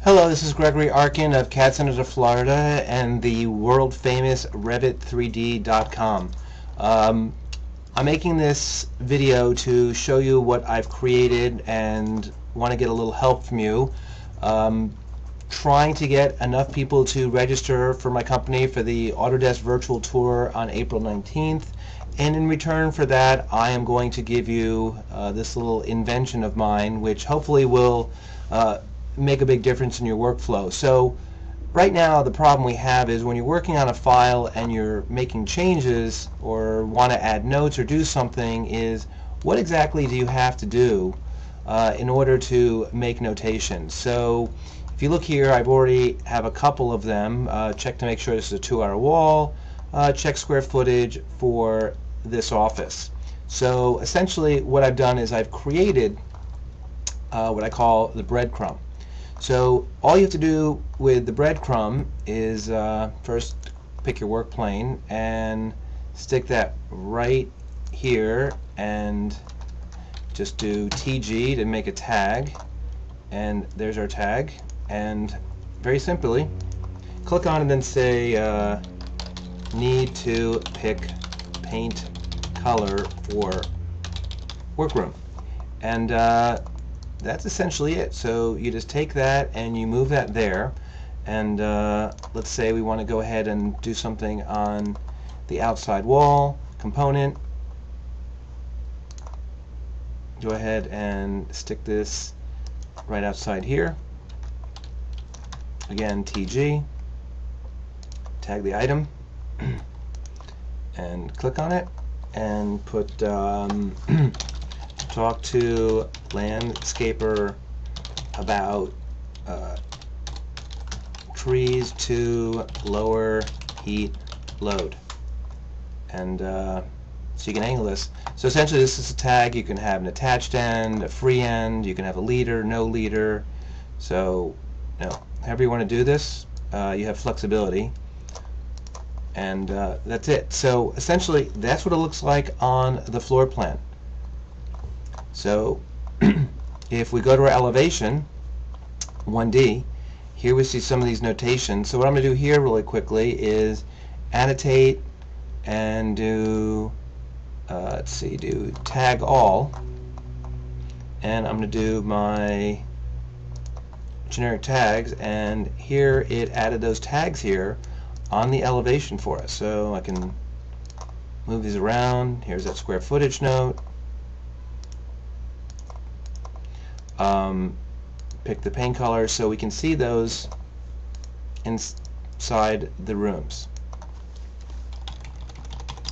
Hello, this is Gregory Arkin of CAD Centers of Florida and the world famous Revit3D.com. I'm making this video to show you what I've created and want to get a little help from you. Trying to get enough people to register for my company for the Autodesk virtual tour on April 19th, and in return for that I am going to give you this little invention of mine, which hopefully will make a big difference in your workflow. So right now the problem we have is when you're working on a file and you're making changes or want to add notes or do something, is what exactly do you have to do in order to make notations. So if you look here, I've already have a couple of them. Check to make sure this is a 2-hour wall. Check square footage for this office. So essentially what I've done is I've created what I call the breadcrumb. So all you have to do with the breadcrumb is first pick your work plane and stick that right here and just do TG to make a tag, and there's our tag, and very simply click on it and then say need to pick paint color for workroom, and that's essentially it. So you just take that and you move that there, and let's say we want to go ahead and do something on the outside wall component. Go ahead and stick this right outside here. Again, TG, tag the item, and click on it and put talk to landscaper about trees to lower heat load, and so you can angle this. So essentially this is a tag. You can have an attached end, a free end, you can have a leader, no leader. So however you want to do this, you have flexibility, and that's it. So essentially that's what it looks like on the floor plan. So if we go to our elevation 1D, here we see some of these notations. So what I'm going to do here really quickly is annotate and do let's see, do tag all, and I'm going to do my generic tags, and here it added those tags here on the elevation for us. So I can move these around. Here's that square footage note. Pick the paint color so we can see those inside the rooms.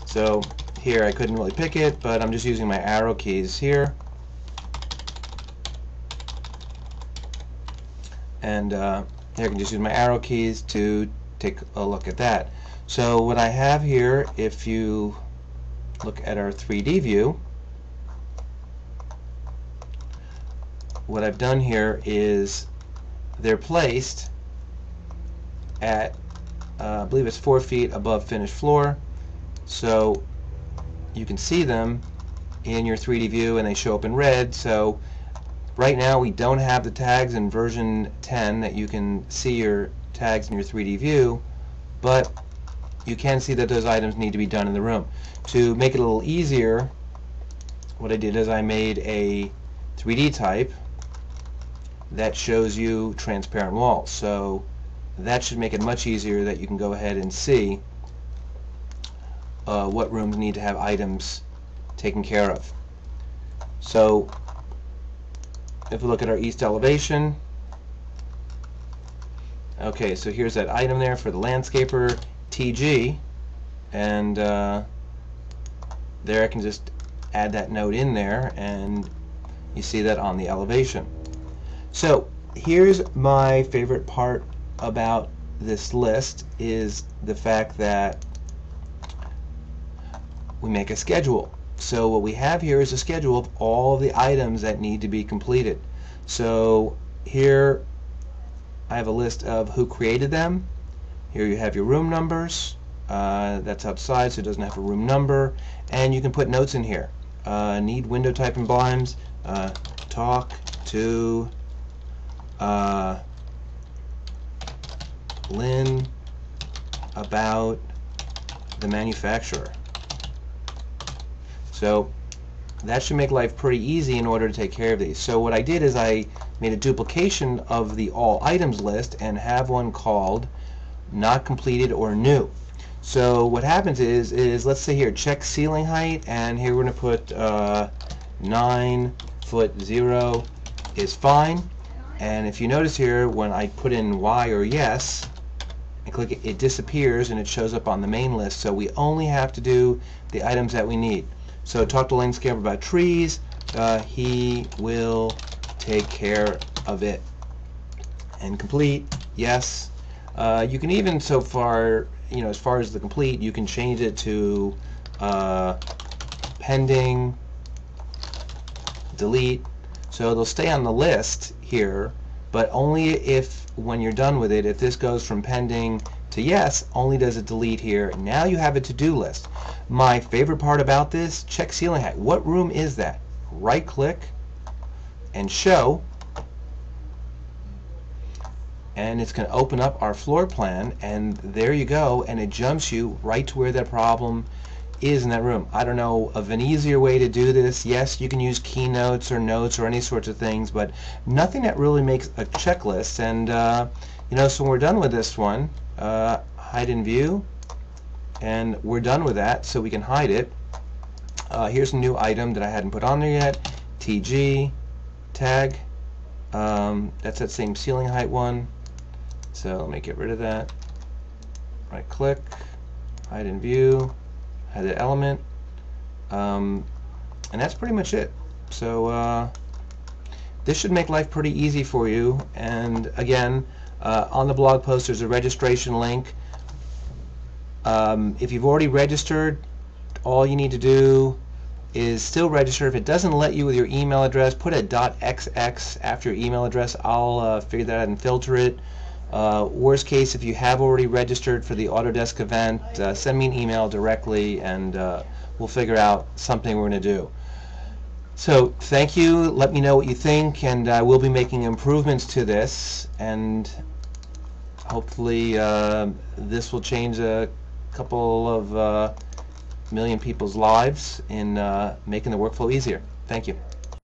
So here I couldn't really pick it, but I'm just using my arrow keys here, and here I can just use my arrow keys to take a look at that. So what I have here, if you look at our 3D view, what I've done here is they're placed at I believe it's 4 feet above finished floor, so you can see them in your 3D view and they show up in red. So right now we don't have the tags in version 10 that you can see your tags in your 3D view, but you can see that those items need to be done in the room. To make it a little easier, what I did is I made a 3D type that shows you transparent walls. So that should make it much easier that you can go ahead and see what rooms need to have items taken care of. So if we look at our east elevation, okay, so here's that item there for the landscaper, TG, and there I can just add that note in there, and you see that on the elevation. So here's my favorite part about this list, is the fact that we make a schedule. So what we have here is a schedule of all the items that need to be completed. So here I have a list of who created them. Here you have your room numbers. That's outside, so it doesn't have a room number, and you can put notes in here. Need window type and blinds. Talk to about the manufacturer. So that should make life pretty easy in order to take care of these. So what I did is I made a duplication of the all items list and have one called not completed or new. So what happens is let's say here check ceiling height, and here we're going to put 9 foot 0 is fine. And if you notice here, when I put in Y or yes and click it, it disappears and it shows up on the main list. So we only have to do the items that we need. So talk to landscaper about trees. He will take care of it. And complete, yes. You can even, so far, as far as the complete, you can change it to pending, delete. So they'll stay on the list here, but only if, when you're done with it, if this goes from pending to yes, only does it delete here. Now you have a to-do list. My favorite part about this, check ceiling height. What room is that? Right click and show, and it's going to open up our floor plan, and there you go, and it jumps you right to where that problem is in that room. I don't know of an easier way to do this. Yes, you can use keynotes or notes or any sorts of things, but nothing that really makes a checklist. And so when we're done with this one, hide in view, and we're done with that, so we can hide it. Here's a new item that I hadn't put on there yet, TG tag. That's that same ceiling height one. So let me get rid of that. Right click, hide in view, hide the element, and that's pretty much it. So this should make life pretty easy for you. And again, on the blog post there's a registration link. If you've already registered, all you need to do is still register. If it doesn't let you with your email address, put a .xx after your email address. I'll figure that out and filter it. Worst case, if you have already registered for the Autodesk event, send me an email directly, and we'll figure out something we're going to do. So thank you. Let me know what you think, and we'll be making improvements to this, and hopefully this will change a couple of million people's lives in making the workflow easier. Thank you.